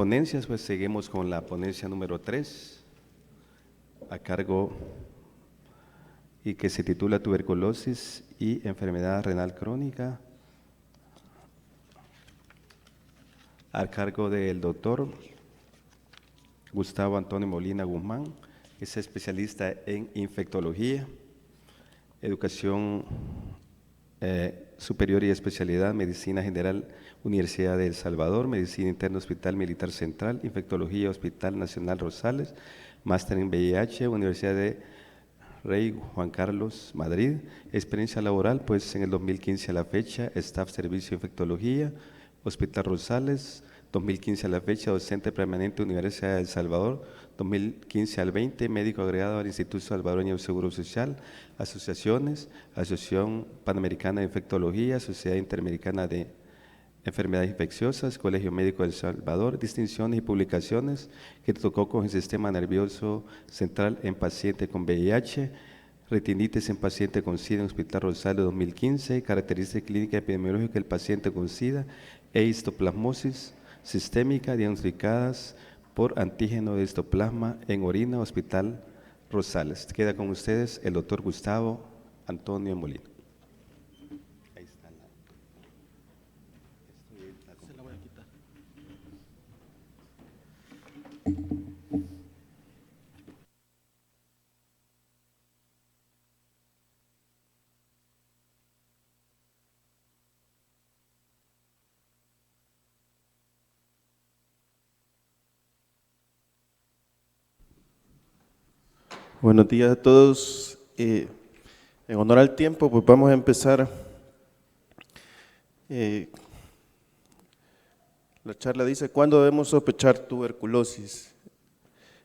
ponencias, pues seguimos con la ponencia número 3, a cargo y que se titula Tuberculosis y enfermedad renal crónica, a cargo del doctor Gustavo Antonio Molina Guzmán, es especialista en infectología, educación superior y especialidad, medicina general, Universidad de El Salvador, medicina interna, Hospital Militar Central, infectología, Hospital Nacional Rosales, máster en VIH, Universidad de Rey Juan Carlos, Madrid, experiencia laboral, pues en el 2015 a la fecha, staff servicio infectología, Hospital Rosales, 2015 a la fecha, docente permanente Universidad de El Salvador, 2015 al 20, médico agregado al Instituto Salvadoreño de Seguro Social, asociaciones, Asociación Panamericana de Infectología, Sociedad Interamericana de Enfermedades Infecciosas, Colegio Médico de El Salvador, distinciones y publicaciones que tocó con el sistema nervioso central en paciente con VIH, retinitis en paciente con SIDA en Hospital Rosales 2015, característica clínica epidemiológica del paciente con SIDA e histoplasmosis sistémica diagnosticadas por antígeno de histoplasma en orina, Hospital Rosales. Queda con ustedes el doctor Gustavo Antonio Molina. Ahí está la... Se la voy a quitar. Buenos días a todos. En honor al tiempo, pues vamos a empezar. La charla dice, ¿cuándo debemos sospechar tuberculosis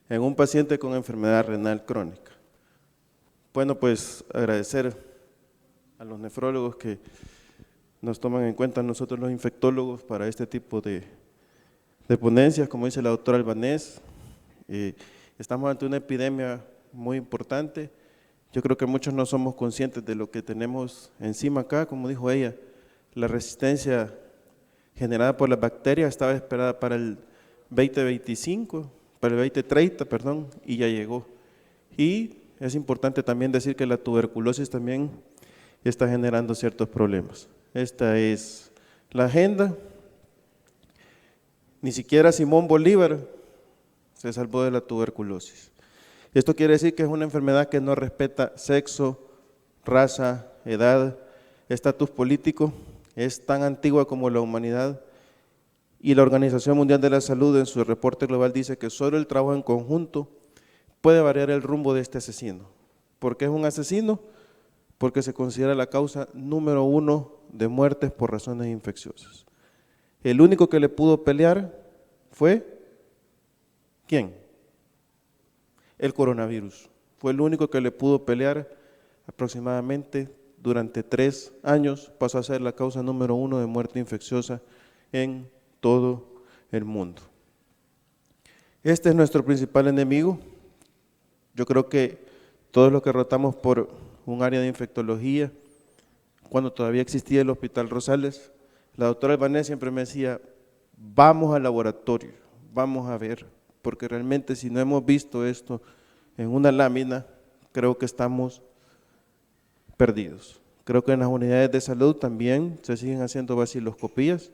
en un paciente con enfermedad renal crónica? Bueno, pues agradecer a los nefrólogos que nos toman en cuenta nosotros los infectólogos para este tipo de ponencias, como dice la doctora Albanés. Estamos ante una epidemia muy importante. Yo creo que muchos no somos conscientes de lo que tenemos encima acá, como dijo ella, la resistencia generada por las bacterias estaba esperada para el 2025, para el 2030, perdón, y ya llegó. Y es importante también decir que la tuberculosis también está generando ciertos problemas. Esta es la agenda. Ni siquiera Simón Bolívar se salvó de la tuberculosis. Esto quiere decir que es una enfermedad que no respeta sexo, raza, edad, estatus político, es tan antigua como la humanidad y la Organización Mundial de la Salud en su reporte global dice que solo el trabajo en conjunto puede variar el rumbo de este asesino. ¿Por qué es un asesino? Porque se considera la causa número 1 de muertes por razones infecciosas. El único que le pudo pelear fue, ¿quién? El coronavirus. Fue el único que le pudo pelear aproximadamente durante 3 años, pasó a ser la causa número 1 de muerte infecciosa en todo el mundo. Este es nuestro principal enemigo. Yo creo que todos los que rotamos por un área de infectología, cuando todavía existía el Hospital Rosales, la doctora Albanés siempre me decía, vamos al laboratorio, vamos a ver, porque realmente si no hemos visto esto en una lámina, creo que estamos perdidos. Creo que en las unidades de salud también se siguen haciendo vaciloscopías,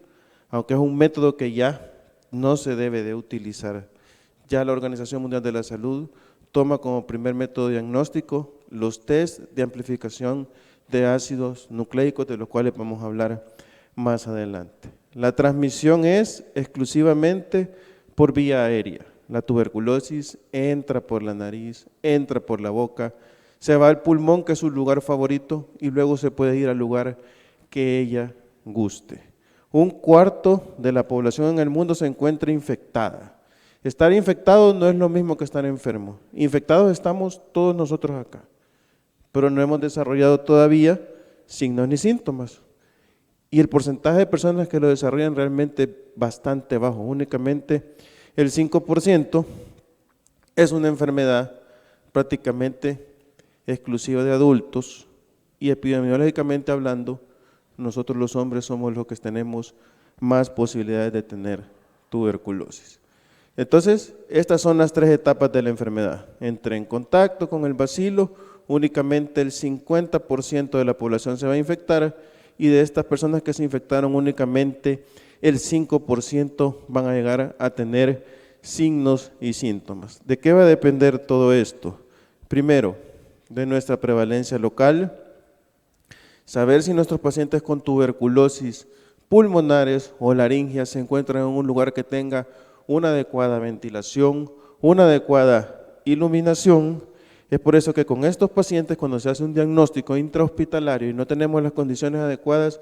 aunque es un método que ya no se debe de utilizar. Ya la Organización Mundial de la Salud toma como primer método diagnóstico los test de amplificación de ácidos nucleicos, de los cuales vamos a hablar más adelante. La transmisión es exclusivamente por vía aérea. La tuberculosis entra por la nariz, entra por la boca, se va al pulmón, que es su lugar favorito, y luego se puede ir al lugar que ella guste. 1/4 de la población en el mundo se encuentra infectada. Estar infectado no es lo mismo que estar enfermo. Infectados estamos todos nosotros acá, pero no hemos desarrollado todavía signos ni síntomas. Y el porcentaje de personas que lo desarrollan realmente bastante bajo, únicamente el 5% es una enfermedad prácticamente exclusiva de adultos y epidemiológicamente hablando, nosotros los hombres somos los que tenemos más posibilidades de tener tuberculosis. Entonces, estas son las 3 etapas de la enfermedad. Entre en contacto con el bacilo, únicamente el 50% de la población se va a infectar y de estas personas que se infectaron únicamente el 5% van a llegar a tener signos y síntomas. ¿De qué va a depender todo esto? Primero, de nuestra prevalencia local, saber si nuestros pacientes con tuberculosis pulmonares o laringias se encuentran en un lugar que tenga una adecuada ventilación, una adecuada iluminación. Es por eso que con estos pacientes, cuando se hace un diagnóstico intrahospitalario y no tenemos las condiciones adecuadas,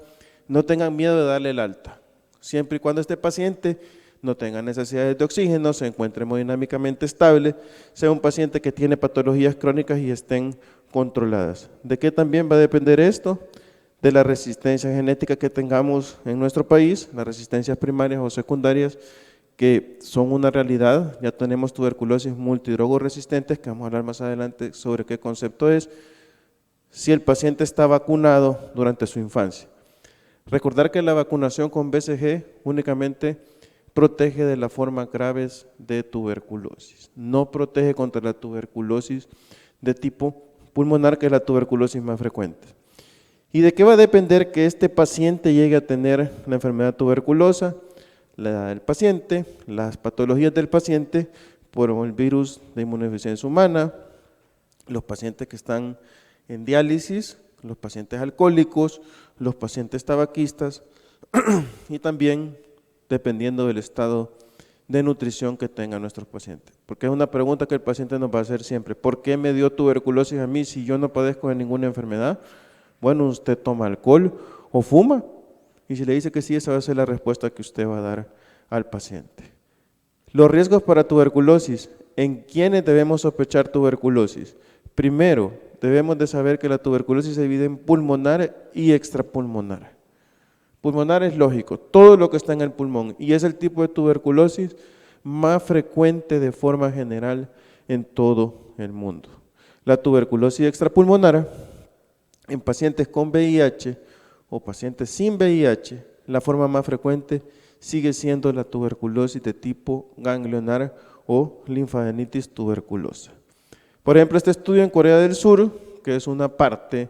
no tengan miedo de darle el alta, siempre y cuando este paciente no tenga necesidades de oxígeno, se encuentre hemodinámicamente estable, sea un paciente que tiene patologías crónicas y estén controladas. ¿De qué también va a depender esto? De la resistencia genética que tengamos en nuestro país, las resistencias primarias o secundarias, que son una realidad. Ya tenemos tuberculosis multidrogoresistentes, que vamos a hablar más adelante sobre qué concepto es, si el paciente está vacunado durante su infancia. Recordar que la vacunación con BCG únicamente protege de las formas graves de tuberculosis, no protege contra la tuberculosis de tipo pulmonar, que es la tuberculosis más frecuente. ¿Y de qué va a depender que este paciente llegue a tener la enfermedad tuberculosa? La edad del paciente, las patologías del paciente por el virus de inmunodeficiencia humana, los pacientes que están en diálisis, los pacientes alcohólicos, los pacientes tabaquistas y también dependiendo del estado de nutrición que tengan nuestros pacientes. Porque es una pregunta que el paciente nos va a hacer siempre: ¿por qué me dio tuberculosis a mí si yo no padezco de ninguna enfermedad? Bueno, usted toma alcohol o fuma, y si le dice que sí, esa va a ser la respuesta que usted va a dar al paciente. Los riesgos para tuberculosis: ¿en quiénes debemos sospechar tuberculosis? Primero, debemos de saber que la tuberculosis se divide en pulmonar y extrapulmonar. Pulmonar es lógico, todo lo que está en el pulmón, y es el tipo de tuberculosis más frecuente de forma general en todo el mundo. La tuberculosis extrapulmonar, en pacientes con VIH o pacientes sin VIH, la forma más frecuente sigue siendo la tuberculosis de tipo ganglionar o linfadenitis tuberculosa. Por ejemplo, este estudio en Corea del Sur, que es una parte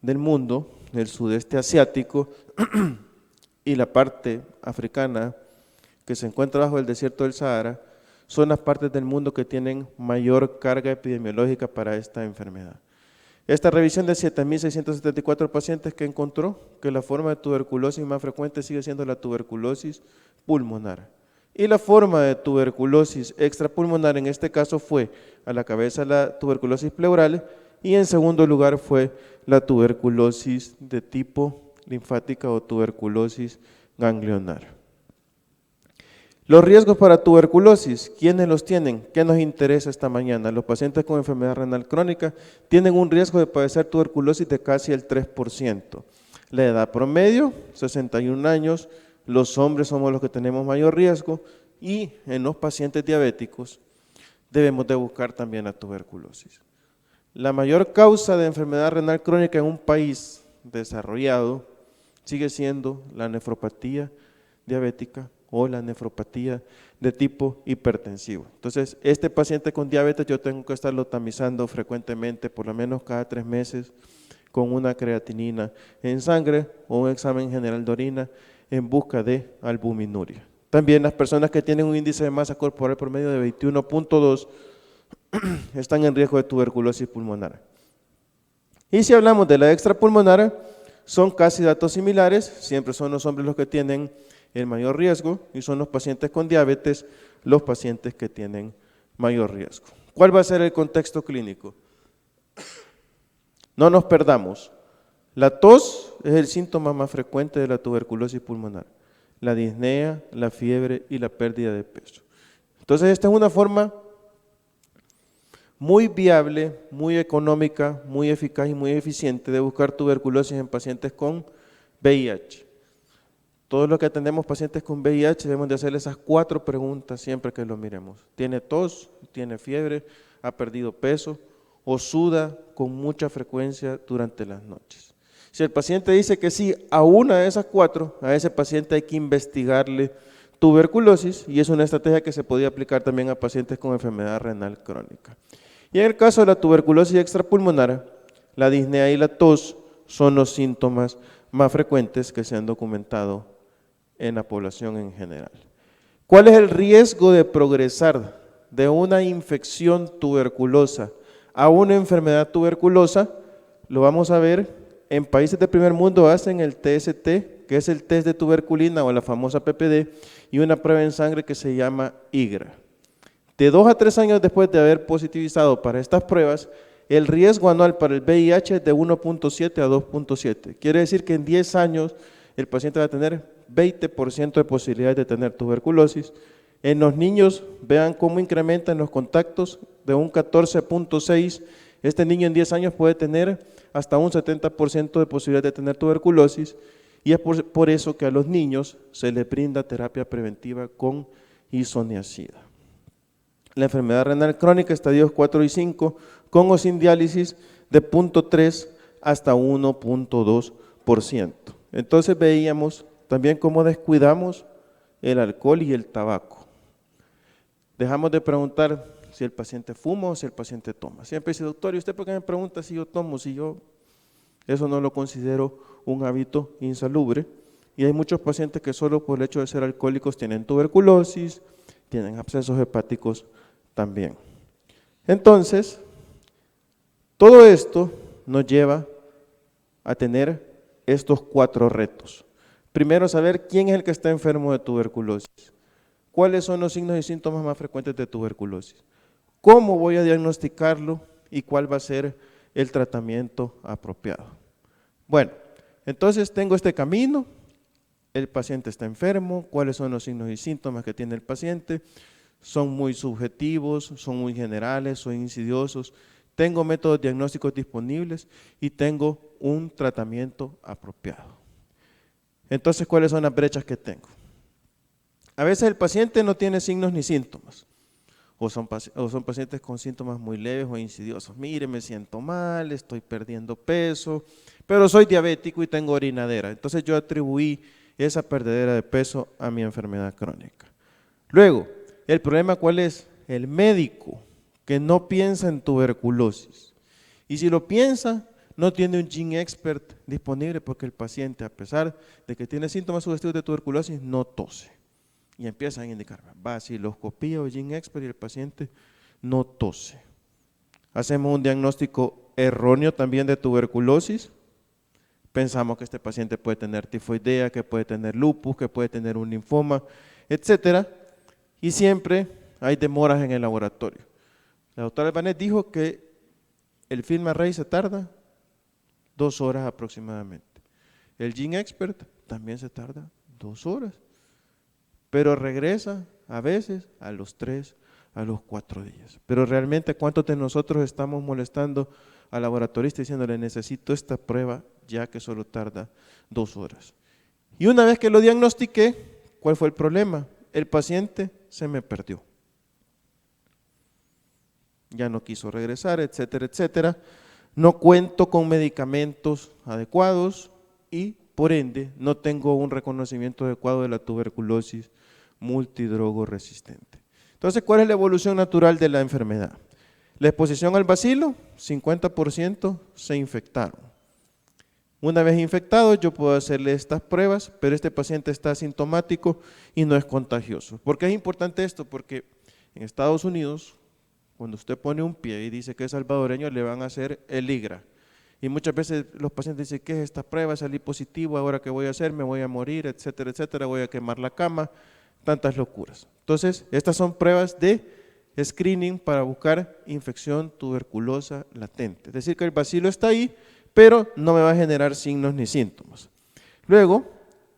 del mundo, el sudeste asiático, y la parte africana que se encuentra bajo el desierto del Sahara, son las partes del mundo que tienen mayor carga epidemiológica para esta enfermedad. Esta revisión de 7.674 pacientes que encontró que la forma de tuberculosis más frecuente sigue siendo la tuberculosis pulmonar. Y la forma de tuberculosis extrapulmonar en este caso fue a la cabeza la tuberculosis pleural y en segundo lugar fue la tuberculosis de tipo linfática o tuberculosis ganglionar. Los riesgos para tuberculosis, ¿quiénes los tienen? ¿Qué nos interesa esta mañana? Los pacientes con enfermedad renal crónica tienen un riesgo de padecer tuberculosis de casi el 3%. La edad promedio, 61 años, los hombres somos los que tenemos mayor riesgo y en los pacientes diabéticos debemos de buscar también la tuberculosis. La mayor causa de enfermedad renal crónica en un país desarrollado sigue siendo la nefropatía diabética o la nefropatía de tipo hipertensivo. Entonces, este paciente con diabetes yo tengo que estarlo tamizando frecuentemente, por lo menos cada 3 meses, con una creatinina en sangre o un examen general de orina en busca de albuminuria. También las personas que tienen un índice de masa corporal promedio de 21.2 están en riesgo de tuberculosis pulmonar. Y si hablamos de la extrapulmonar, son casi datos similares, siempre son los hombres los que tienen el mayor riesgo y son los pacientes con diabetes los pacientes que tienen mayor riesgo. ¿Cuál va a ser el contexto clínico? No nos perdamos. La tos es el síntoma más frecuente de la tuberculosis pulmonar, la disnea, la fiebre y la pérdida de peso. Entonces esta es una forma muy viable, muy económica, muy eficaz y muy eficiente de buscar tuberculosis en pacientes con VIH. Todos los que atendemos pacientes con VIH debemos de hacerle esas 4 preguntas siempre que lo miremos. ¿Tiene tos? ¿Tiene fiebre? ¿Ha perdido peso? ¿O suda con mucha frecuencia durante las noches? Si el paciente dice que sí a una de esas 4, a ese paciente hay que investigarle tuberculosis, y es una estrategia que se podía aplicar también a pacientes con enfermedad renal crónica. Y en el caso de la tuberculosis extrapulmonar, la disnea y la tos son los síntomas más frecuentes que se han documentado en la población en general. ¿Cuál es el riesgo de progresar de una infección tuberculosa a una enfermedad tuberculosa? Lo vamos a ver. En países del primer mundo hacen el TST, que es el test de tuberculina o la famosa PPD, y una prueba en sangre que se llama IGRA. De 2 a 3 años después de haber positivizado para estas pruebas, el riesgo anual para el VIH es de 1.7 a 2.7. Quiere decir que en 10 años el paciente va a tener 20% de posibilidades de tener tuberculosis. En los niños, vean cómo incrementan los contactos de un 14.6. Este niño en 10 años puede tener hasta un 70% de posibilidad de tener tuberculosis, y es por eso que a los niños se les brinda terapia preventiva con isoniazida. La enfermedad renal crónica, estadios 4 y 5, con o sin diálisis, de 0.3 hasta 1.2%. Entonces veíamos también cómo descuidamos el alcohol y el tabaco. Dejamos de preguntar si el paciente fuma o si el paciente toma. Siempre dice, doctor, ¿y usted por qué me pregunta si yo tomo? Si yo eso no lo considero un hábito insalubre. Y hay muchos pacientes que solo por el hecho de ser alcohólicos tienen tuberculosis, tienen abscesos hepáticos también. Entonces, todo esto nos lleva a tener estos 4 retos. Primero, saber quién es el que está enfermo de tuberculosis. ¿Cuáles son los signos y síntomas más frecuentes de tuberculosis? ¿Cómo voy a diagnosticarlo y cuál va a ser el tratamiento apropiado? Bueno, entonces tengo este camino, el paciente está enfermo, cuáles son los signos y síntomas que tiene el paciente, son muy subjetivos, son muy generales, son insidiosos, tengo métodos diagnósticos disponibles y tengo un tratamiento apropiado. Entonces, ¿cuáles son las brechas que tengo? A veces el paciente no tiene signos ni síntomas. O son pacientes con síntomas muy leves o insidiosos. Mire, me siento mal, estoy perdiendo peso, pero soy diabético y tengo orinadera. Entonces yo atribuí esa perdedera de peso a mi enfermedad crónica. Luego, ¿el problema cuál es? El médico que no piensa en tuberculosis. Y si lo piensa, no tiene un gene expert disponible porque el paciente, a pesar de que tiene síntomas sugestivos de tuberculosis, no tose. Y empiezan a indicar vaciloscopía o gene expert y el paciente no tose. Hacemos un diagnóstico erróneo también de tuberculosis. Pensamos que este paciente puede tener tifoidea, que puede tener lupus, que puede tener un linfoma, etcétera. Y siempre hay demoras en el laboratorio. La doctora Albanés dijo que el film array se tarda 2 horas aproximadamente. El gene expert también se tarda 2 horas. Pero regresa a veces a los 3, a los 4 días. Pero realmente, ¿cuántos de nosotros estamos molestando al laboratorista diciéndole necesito esta prueba ya que solo tarda 2 horas? Y una vez que lo diagnostiqué, ¿cuál fue el problema? El paciente se me perdió. Ya no quiso regresar, etcétera, etcétera. No cuento con medicamentos adecuados y por ende no tengo un reconocimiento adecuado de la tuberculosis multidrogo resistente. Entonces, ¿cuál es la evolución natural de la enfermedad? La exposición al bacilo, 50% se infectaron. Una vez infectados, yo puedo hacerle estas pruebas, pero este paciente está asintomático y no es contagioso. ¿Por qué es importante esto? Porque en Estados Unidos, cuando usted pone un pie y dice que es salvadoreño, le van a hacer el IGRA. Y muchas veces los pacientes dicen, ¿qué es esta prueba? Salí positivo, ¿ahora qué voy a hacer? Me voy a morir, etcétera, etcétera, voy a quemar la cama, tantas locuras. Entonces, estas son pruebas de screening para buscar infección tuberculosa latente. Es decir, que el bacilo está ahí, pero no me va a generar signos ni síntomas. Luego,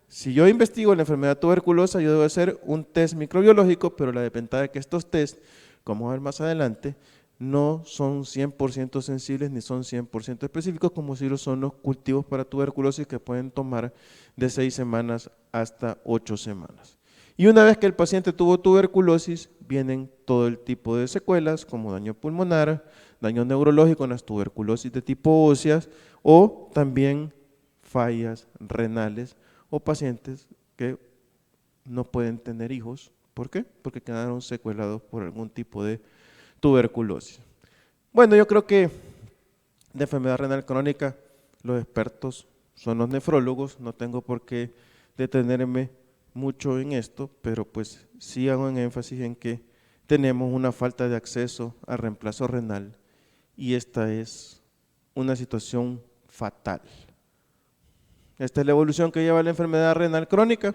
si yo investigo la enfermedad tuberculosa, yo debo hacer un test microbiológico, pero la desventaja es que estos tests, como vamos a ver más adelante, no son 100% sensibles ni son 100% específicos, como si lo son los cultivos para tuberculosis que pueden tomar de 6 semanas hasta 8 semanas. Y una vez que el paciente tuvo tuberculosis, vienen todo el tipo de secuelas como daño pulmonar, daño neurológico en las tuberculosis de tipo óseas o también fallas renales o pacientes que no pueden tener hijos. ¿Por qué? Porque quedaron secuelados por algún tipo de tuberculosis. Bueno, yo creo que de enfermedad renal crónica los expertos son los nefrólogos, no tengo por qué detenerme mucho en esto, pero pues sí hago en énfasis en que tenemos una falta de acceso al reemplazo renal y esta es una situación fatal. Esta es la evolución que lleva la enfermedad renal crónica,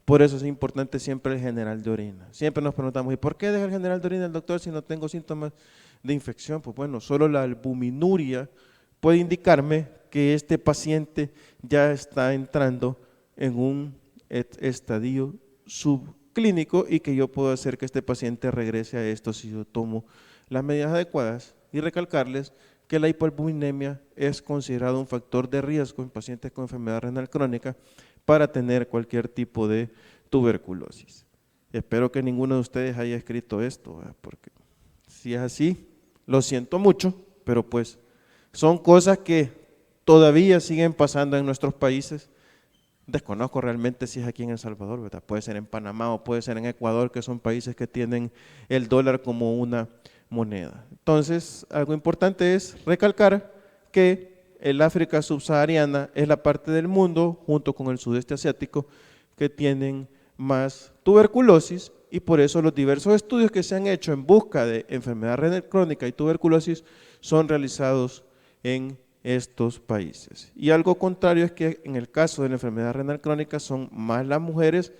por eso es importante siempre el general de orina. Siempre nos preguntamos, ¿y por qué deja el general de orina el doctor si no tengo síntomas de infección? Pues bueno, solo la albuminuria puede indicarme que este paciente ya está entrando en un estadio subclínico y que yo puedo hacer que este paciente regrese a esto si yo tomo las medidas adecuadas y recalcarles que la hipoalbuminemia es considerado un factor de riesgo en pacientes con enfermedad renal crónica para tener cualquier tipo de tuberculosis. Espero que ninguno de ustedes haya escrito esto, ¿verdad? Porque si es así, lo siento mucho, pero pues son cosas que todavía siguen pasando en nuestros países. Desconozco realmente si es aquí en El Salvador, ¿verdad? Puede ser en Panamá o puede ser en Ecuador, que son países que tienen el dólar como una moneda. Entonces, algo importante es recalcar que el África subsahariana es la parte del mundo, junto con el sudeste asiático, que tienen más tuberculosis y por eso los diversos estudios que se han hecho en busca de enfermedad renal crónica y tuberculosis son realizados en estos países. Y algo contrario es que en el caso de la enfermedad renal crónica son más las mujeres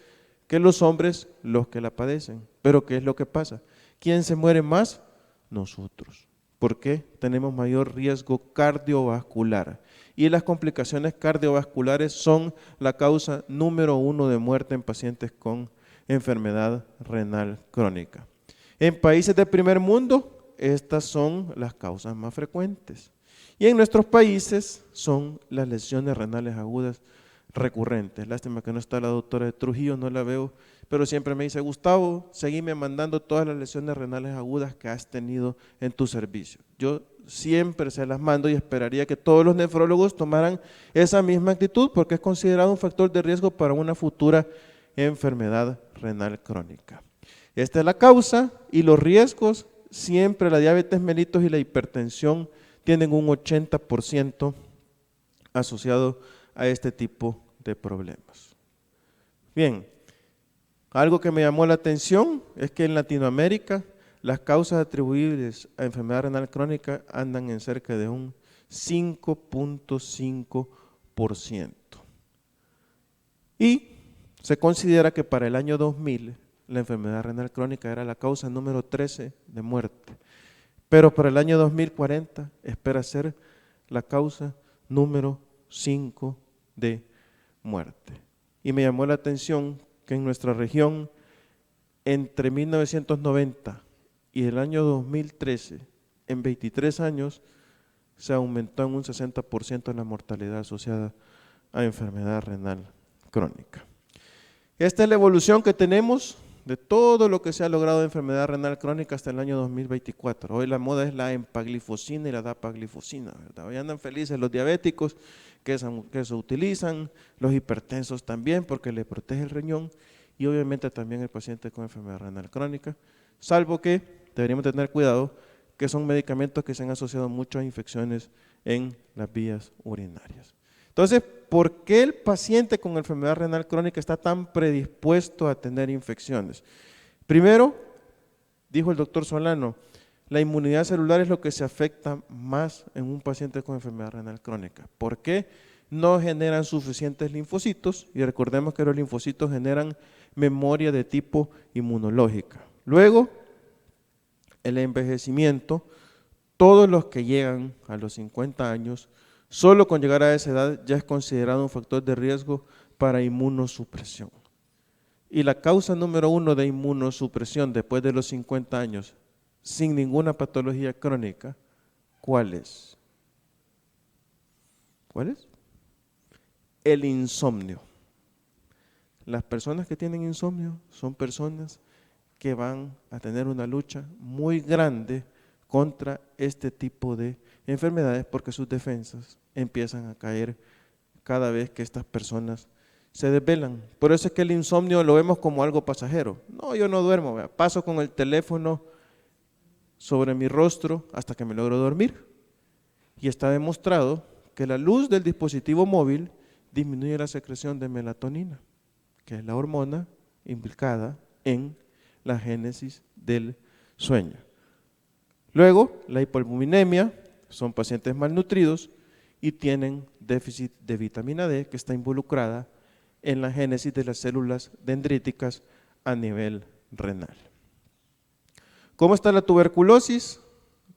que los hombres los que la padecen. Pero ¿qué es lo que pasa? ¿Quién se muere más? Nosotros. ¿Por qué? Tenemos mayor riesgo cardiovascular. Y las complicaciones cardiovasculares son la causa número 1 de muerte en pacientes con enfermedad renal crónica. En países de primer mundo, estas son las causas más frecuentes. Y en nuestros países son las lesiones renales agudas recurrentes. Lástima que no está la doctora de Trujillo, no la veo, pero siempre me dice, Gustavo, seguime mandando todas las lesiones renales agudas que has tenido en tu servicio. Yo siempre se las mando y esperaría que todos los nefrólogos tomaran esa misma actitud porque es considerado un factor de riesgo para una futura enfermedad renal crónica. Esta es la causa y los riesgos, siempre la diabetes mellitus y la hipertensión tienen un 80% asociado a este tipo de problemas. Bien, algo que me llamó la atención es que en Latinoamérica las causas atribuibles a enfermedad renal crónica andan en cerca de un 5.5%. Y se considera que para el año 2000 la enfermedad renal crónica era la causa número 13 de muerte. Pero para el año 2040 espera ser la causa número 5 de muerte. Y me llamó la atención que en nuestra región, entre 1990 y el año 2013, en 23 años, se aumentó en un 60% la mortalidad asociada a enfermedad renal crónica. Esta es la evolución que tenemos de todo lo que se ha logrado de enfermedad renal crónica hasta el año 2024. Hoy la moda es la empaglifosina y la dapaglifosina, ¿verdad? Hoy andan felices los diabéticos que se utilizan, los hipertensos también porque le protege el riñón y obviamente también el paciente con enfermedad renal crónica, salvo que deberíamos tener cuidado que son medicamentos que se han asociado mucho a infecciones en las vías urinarias. Entonces, ¿por qué el paciente con enfermedad renal crónica está tan predispuesto a tener infecciones? Primero, dijo el doctor Solano, la inmunidad celular es lo que se afecta más en un paciente con enfermedad renal crónica. ¿Por qué? No generan suficientes linfocitos y recordemos que los linfocitos generan memoria de tipo inmunológica. Luego, el envejecimiento, todos los que llegan a los 50 años, solo con llegar a esa edad ya es considerado un factor de riesgo para inmunosupresión. Y la causa número 1 de inmunosupresión después de los 50 años, sin ninguna patología crónica, ¿cuál es? ¿Cuál es? El insomnio. Las personas que tienen insomnio son personas que van a tener una lucha muy grande contra este tipo de enfermedades porque sus defensas empiezan a caer cada vez que estas personas se desvelan. Por eso es que el insomnio lo vemos como algo pasajero. No, yo no duermo, vea, paso con el teléfono sobre mi rostro hasta que me logro dormir. Y está demostrado que la luz del dispositivo móvil disminuye la secreción de melatonina, que es la hormona implicada en la génesis del sueño. Luego, la hipoalbuminemia, son pacientes malnutridos y tienen déficit de vitamina D, que está involucrada en la génesis de las células dendríticas a nivel renal. ¿Cómo está la tuberculosis?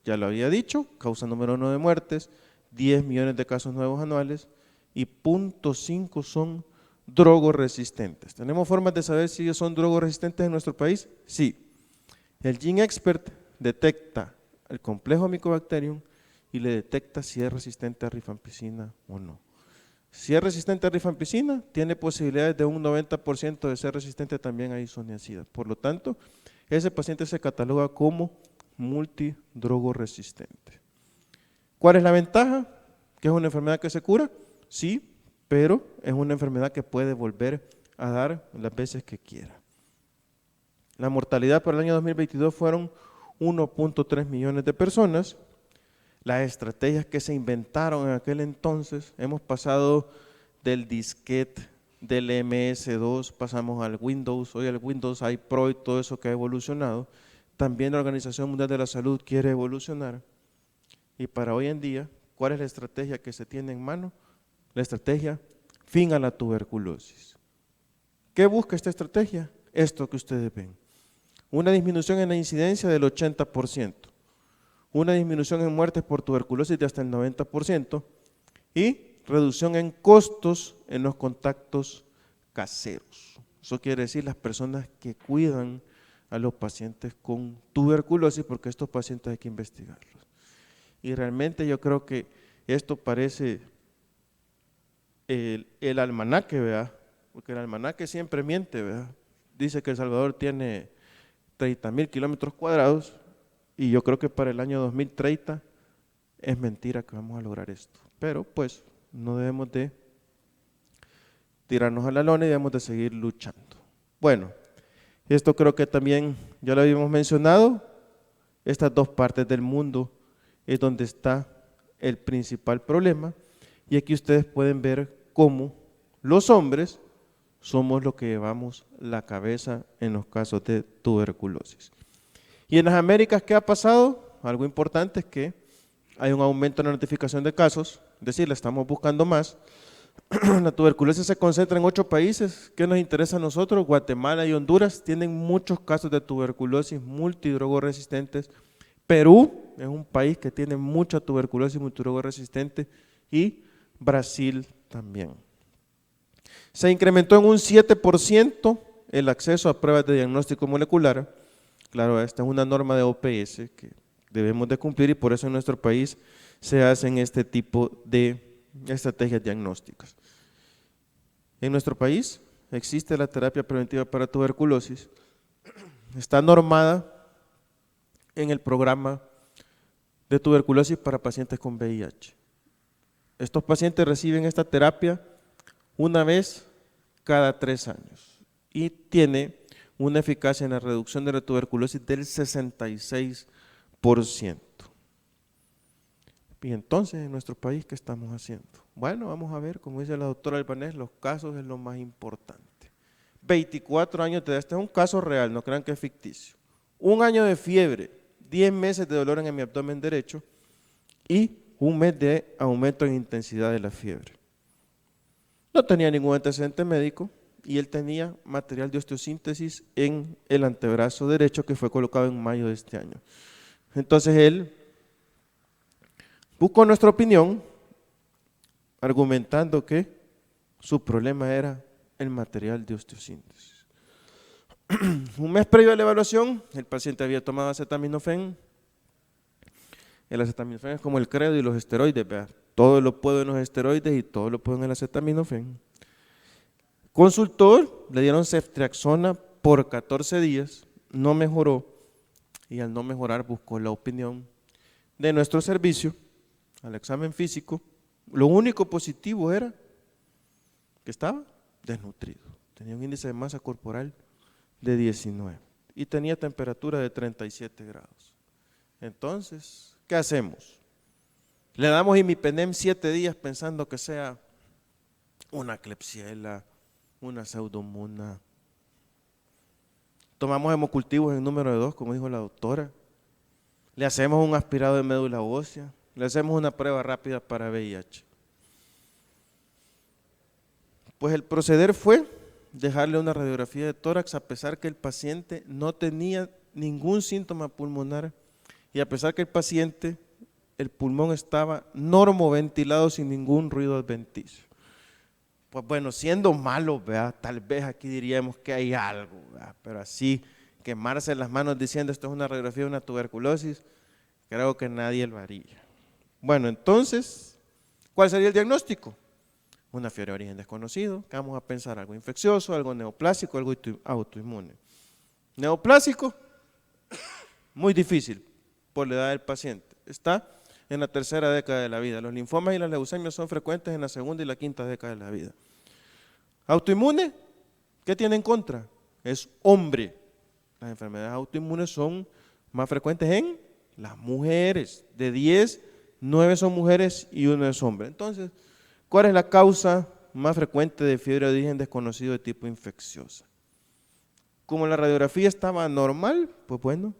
Ya lo había dicho, causa número 1 de muertes, 10 millones de casos nuevos anuales y 0.5 son drogoresistentes. ¿Tenemos formas de saber si ellos son drogoresistentes en nuestro país? Sí. El GeneXpert detecta el complejo Mycobacterium y le detecta si es resistente a rifampicina o no. Si es resistente a rifampicina, tiene posibilidades de un 90% de ser resistente también a isoniazida. Por lo tanto, ese paciente se cataloga como multidrogoresistente. ¿Cuál es la ventaja? ¿Que es una enfermedad que se cura? Sí, pero es una enfermedad que puede volver a dar las veces que quiera. La mortalidad para el año 2022 fueron 1.3 millones de personas. Las estrategias que se inventaron en aquel entonces, hemos pasado del disquete, del MS2, pasamos al Windows, hoy al Windows hay Pro y todo eso que ha evolucionado. También la Organización Mundial de la Salud quiere evolucionar. Y para hoy en día, ¿cuál es la estrategia que se tiene en mano? La estrategia fin a la tuberculosis. ¿Qué busca esta estrategia? Esto que ustedes ven. Una disminución en la incidencia del 80%, una disminución en muertes por tuberculosis de hasta el 90% y reducción en costos en los contactos caseros. Eso quiere decir las personas que cuidan a los pacientes con tuberculosis, porque estos pacientes hay que investigarlos. Y realmente yo creo que esto parece el almanaque, ¿verdad? Porque el almanaque siempre miente, ¿verdad? Dice que El Salvador tiene 30,000 kilómetros cuadrados y yo creo que para el año 2030 es mentira que vamos a lograr esto. Pero pues no debemos de tirarnos a la lona y debemos de seguir luchando. Bueno, esto creo que también ya lo habíamos mencionado, estas dos partes del mundo es donde está el principal problema y aquí ustedes pueden ver cómo los hombres somos los que llevamos la cabeza en los casos de tuberculosis. Y en las Américas, ¿qué ha pasado? Algo importante es que hay un aumento en la notificación de casos, es decir, la estamos buscando más. La tuberculosis se concentra en 8 países. ¿Qué nos interesa a nosotros? Guatemala y Honduras tienen muchos casos de tuberculosis multidrogoresistentes. Perú es un país que tiene mucha tuberculosis multidrogoresistente y Brasil también. Se incrementó en un 7% el acceso a pruebas de diagnóstico molecular. Claro, esta es una norma de OPS que debemos de cumplir y por eso en nuestro país se hacen este tipo de estrategias diagnósticas. En nuestro país existe la terapia preventiva para tuberculosis, está normada en el programa de tuberculosis para pacientes con VIH. Estos pacientes reciben esta terapia una vez cada 3 años y tiene una eficacia en la reducción de la tuberculosis del 66%. Y entonces, en nuestro país, ¿qué estamos haciendo? Bueno, vamos a ver, como dice la doctora Albanés, los casos es lo más importante. 24 años de edad, este es un caso real, no crean que es ficticio. 1 año de fiebre, 10 meses de dolor en mi abdomen derecho y 1 mes de aumento en intensidad de la fiebre. No tenía ningún antecedente médico y él tenía material de osteosíntesis en el antebrazo derecho que fue colocado en mayo de este año. Entonces él buscó nuestra opinión argumentando que su problema era el material de osteosíntesis. 1 mes previo a la evaluación, el paciente había tomado acetaminofén. El acetaminofén es como el credo y los esteroides, ¿verdad? Todo lo puedo en los esteroides y todo lo puedo en el acetaminofén. Consultó, le dieron ceftriaxona por 14 días, no mejoró y al no mejorar buscó la opinión de nuestro servicio al examen físico. Lo único positivo era que estaba desnutrido. Tenía un índice de masa corporal de 19 y tenía temperatura de 37 grados. Entonces, ¿qué hacemos? Le damos imipenem 7 días pensando que sea una Klebsiella, una pseudomonas. Tomamos hemocultivos en número de 2, como dijo la doctora. Le hacemos un aspirado de médula ósea. Le hacemos una prueba rápida para VIH. Pues el proceder fue dejarle una radiografía de tórax a pesar que el paciente no tenía ningún síntoma pulmonar y a pesar que el paciente, el pulmón estaba normoventilado sin ningún ruido adventicio. Pues bueno, siendo malo, ¿verdad? Tal vez aquí diríamos que hay algo, ¿verdad? Pero así quemarse las manos diciendo esto es una radiografía de una tuberculosis, creo que nadie lo haría. Bueno, entonces, ¿cuál sería el diagnóstico? Una fiebre de origen desconocido, que vamos a pensar algo infeccioso, algo neoplásico, algo autoinmune. Neoplásico, muy difícil por la edad del paciente. Está en la tercera década de la vida. Los linfomas y las leucemias son frecuentes en la segunda y la quinta década de la vida. Autoinmune, ¿qué tiene en contra? Es hombre. Las enfermedades autoinmunes son más frecuentes en las mujeres. De 10, 9 son mujeres y 1 es hombre. Entonces, ¿cuál es la causa más frecuente de fiebre de origen desconocido de tipo infecciosa? Como la radiografía estaba normal, pues bueno,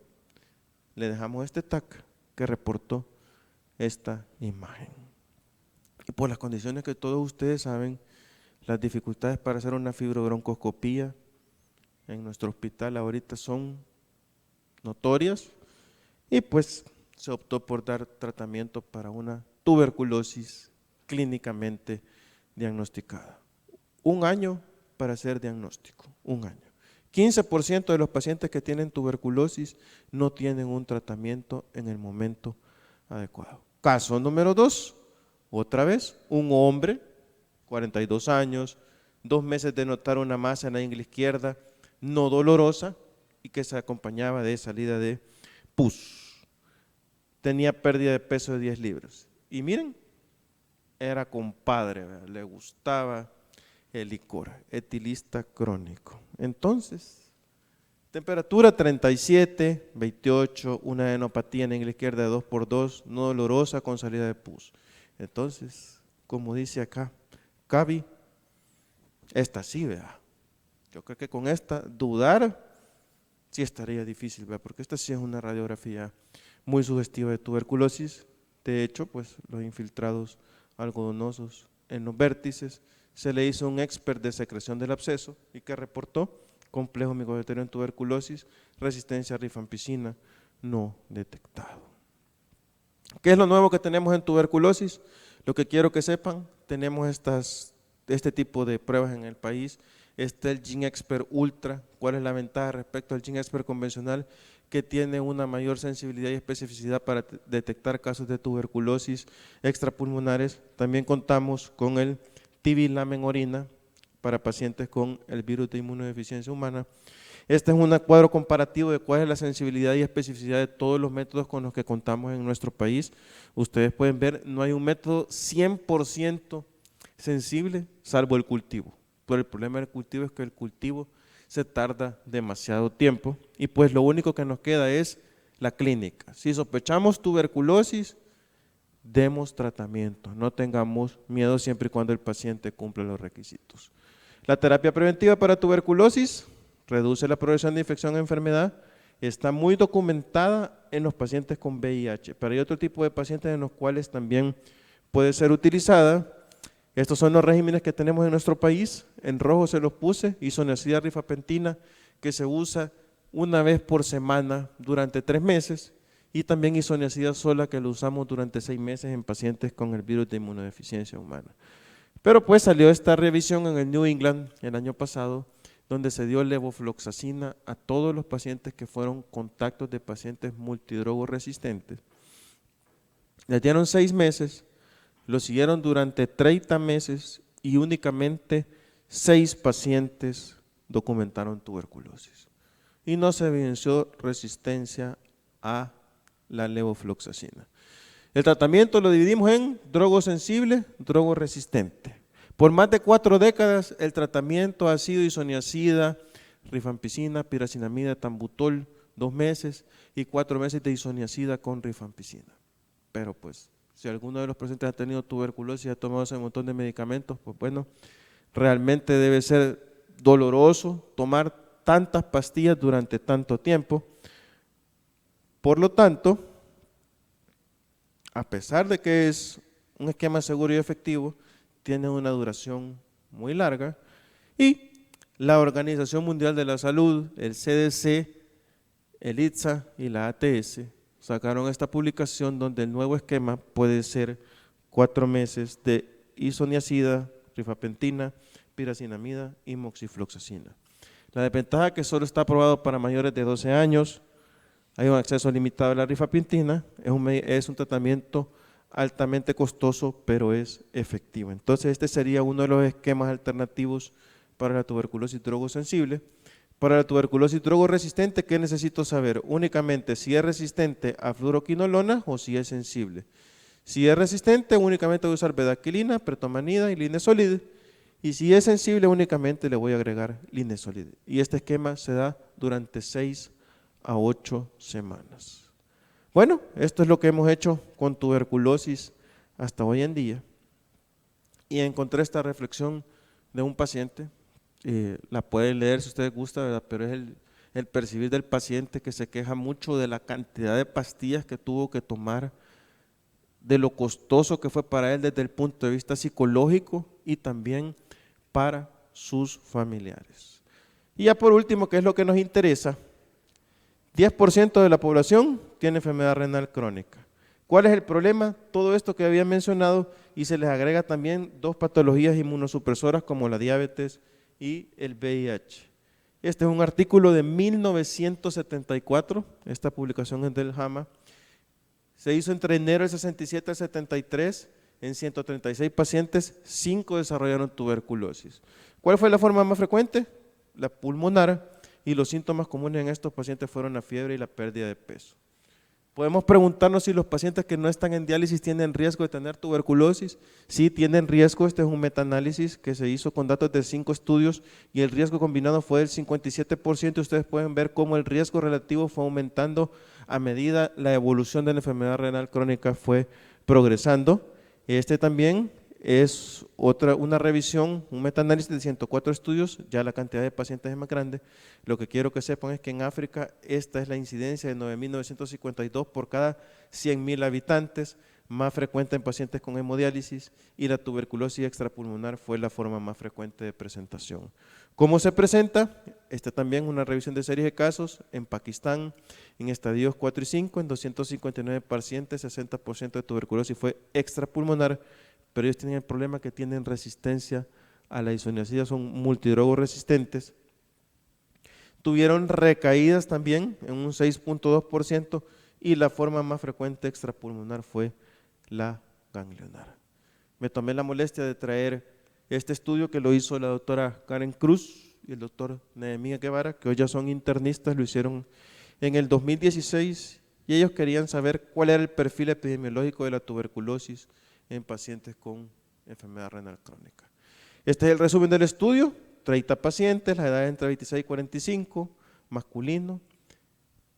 le dejamos este TAC que reportó esta imagen. Y por las condiciones que todos ustedes saben, las dificultades para hacer una fibrobroncoscopía en nuestro hospital ahorita son notorias y pues se optó por dar tratamiento para una tuberculosis clínicamente diagnosticada. 1 año para hacer diagnóstico, 1 año. 15% de los pacientes que tienen tuberculosis no tienen un tratamiento en el momento adecuado. Caso número 2, otra vez, un hombre, 42 años, 2 meses de notar una masa en la ingle izquierda, no dolorosa y que se acompañaba de salida de pus. Tenía pérdida de peso de 10 libras. Y miren, era compadre, ¿verdad? Le gustaba el licor, etilista crónico. Entonces, temperatura 37, 28, una adenopatía en la ingle izquierda de 2x2, no dolorosa con salida de pus. Entonces, como dice acá, Cavi, esta sí, vea. Yo creo que con esta dudar sí estaría difícil, vea, porque esta sí es una radiografía muy sugestiva de tuberculosis. De hecho, pues los infiltrados algodonosos en los vértices, se le hizo un expert de secreción del absceso y que reportó complejo micobacteriano en tuberculosis, resistencia a rifampicina no detectado. ¿Qué es lo nuevo que tenemos en tuberculosis? Lo que quiero que sepan, tenemos este tipo de pruebas en el país. Está el GeneXpert Ultra. ¿Cuál es la ventaja respecto al GeneXpert convencional? Que tiene una mayor sensibilidad y especificidad para detectar casos de tuberculosis extrapulmonares. También contamos con el TB Lamen Orina para pacientes con el virus de inmunodeficiencia humana. Este es un cuadro comparativo de cuál es la sensibilidad y especificidad de todos los métodos con los que contamos en nuestro país. Ustedes pueden ver, no hay un método 100% sensible, salvo el cultivo. Pero el problema del cultivo es que el cultivo se tarda demasiado tiempo y pues lo único que nos queda es la clínica. Si sospechamos tuberculosis, demos tratamiento, no tengamos miedo siempre y cuando el paciente cumpla los requisitos. La terapia preventiva para tuberculosis reduce la progresión de infección a enfermedad, está muy documentada en los pacientes con VIH, pero hay otro tipo de pacientes en los cuales también puede ser utilizada. Estos son los regímenes que tenemos en nuestro país. En rojo se los puse, isoniazida rifapentina, que se usa 1 vez por semana durante 3 meses, y también isoniazida sola, que lo usamos durante 6 meses en pacientes con el virus de inmunodeficiencia humana. Pero pues salió esta revisión en el New England el año pasado, donde se dio levofloxacina a todos los pacientes que fueron contactos de pacientes multidrogoresistentes. Les dieron 6 meses, lo siguieron durante 30 meses y únicamente 6 pacientes documentaron tuberculosis. Y no se evidenció resistencia a la levofloxacina. El tratamiento lo dividimos en drogosensible, drogoresistente. Por más de 4 décadas, el tratamiento ha sido isoniazida, rifampicina, piracinamida, tambutol, 2 meses y 4 meses de isoniazida con rifampicina. Pero pues, si alguno de los presentes ha tenido tuberculosis y ha tomado ese montón de medicamentos, pues bueno, realmente debe ser doloroso tomar tantas pastillas durante tanto tiempo. Por lo tanto, a pesar de que es un esquema seguro y efectivo, tiene una duración muy larga y la Organización Mundial de la Salud, el CDC, el ITSA y la ATS sacaron esta publicación donde el nuevo esquema puede ser 4 meses de isoniazida, rifapentina, piracinamida y moxifloxacina. La desventaja es que solo está aprobado para mayores de 12 años, hay un acceso limitado a la rifapentina, es un tratamiento altamente costoso, pero es efectivo. Entonces, este sería uno de los esquemas alternativos para la tuberculosis drogosensible. Para la tuberculosis drogoresistente, ¿qué necesito saber? Únicamente si es resistente a fluoroquinolona o si es sensible. Si es resistente, únicamente voy a usar bedaquilina, pretomanida y linezolid. Y si es sensible, únicamente le voy a agregar linezolid. Y este esquema se da durante 6 a 8 semanas. Bueno, esto es lo que hemos hecho con tuberculosis hasta hoy en día. Y encontré esta reflexión de un paciente, la pueden leer si ustedes gusta, ¿verdad? Pero es el percibir del paciente que se queja mucho de la cantidad de pastillas que tuvo que tomar, de lo costoso que fue para él desde el punto de vista psicológico y también para sus familiares. Y ya por último, ¿qué es lo que nos interesa? 10% de la población tiene enfermedad renal crónica. ¿Cuál es el problema? Todo esto que había mencionado y se les agrega también 2 patologías inmunosupresoras como la diabetes y el VIH. Este es un artículo de 1974, esta publicación es del JAMA. Se hizo entre enero del 67 al 73, en 136 pacientes, 5 desarrollaron tuberculosis. ¿Cuál fue la forma más frecuente? La pulmonar, y los síntomas comunes en estos pacientes fueron la fiebre y la pérdida de peso. Podemos preguntarnos si los pacientes que no están en diálisis tienen riesgo de tener tuberculosis. Sí, tienen riesgo. Este es un metaanálisis que se hizo con datos de 5 estudios y el riesgo combinado fue del 57%. Ustedes pueden ver cómo el riesgo relativo fue aumentando a medida la evolución de la enfermedad renal crónica fue progresando. Este también es una revisión, un metaanálisis de 104 estudios, ya la cantidad de pacientes es más grande. Lo que quiero que sepan es que en África esta es la incidencia de 9.952 por cada 100.000 habitantes, más frecuente en pacientes con hemodiálisis, y la tuberculosis extrapulmonar fue la forma más frecuente de presentación. ¿Cómo se presenta? También una revisión de series de casos en Pakistán, en estadios 4 y 5, en 259 pacientes, 60% de tuberculosis fue extrapulmonar, pero ellos tienen el problema que tienen resistencia a la isoniazida, son multidrogos resistentes. Tuvieron recaídas también en un 6.2% y la forma más frecuente extrapulmonar fue la ganglionar. Me tomé la molestia de traer este estudio que lo hizo la doctora Karen Cruz y el doctor Nehemías Guevara, que hoy ya son internistas, lo hicieron en el 2016 y ellos querían saber cuál era el perfil epidemiológico de la tuberculosis en pacientes con enfermedad renal crónica. Este es el resumen del estudio: 30 pacientes, la edad entre 26 y 45, masculino.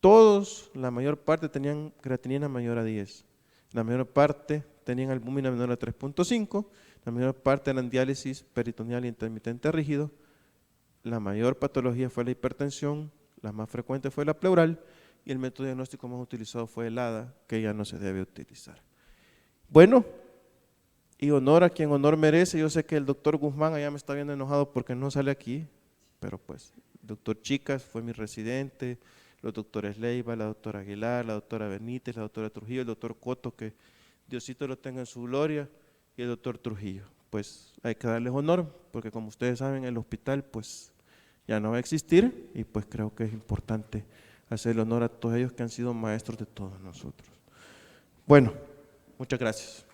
Todos, la mayor parte tenían creatinina mayor a 10, la mayor parte tenían albúmina menor a 3.5, la mayor parte eran diálisis peritoneal intermitente rígido, la mayor patología fue la hipertensión, la más frecuente fue la pleural y el método diagnóstico más utilizado fue el ADA, que ya no se debe utilizar. Bueno, y honor a quien honor merece. Yo sé que el doctor Guzmán allá me está viendo enojado porque no sale aquí, pero pues el doctor Chicas fue mi residente, los doctores Leiva, la doctora Aguilar, la doctora Benítez, la doctora Trujillo, el doctor Coto, que Diosito lo tenga en su gloria, y el doctor Trujillo. Pues hay que darles honor, porque como ustedes saben, el hospital pues ya no va a existir, y pues creo que es importante hacer el honor a todos ellos que han sido maestros de todos nosotros. Bueno, muchas gracias.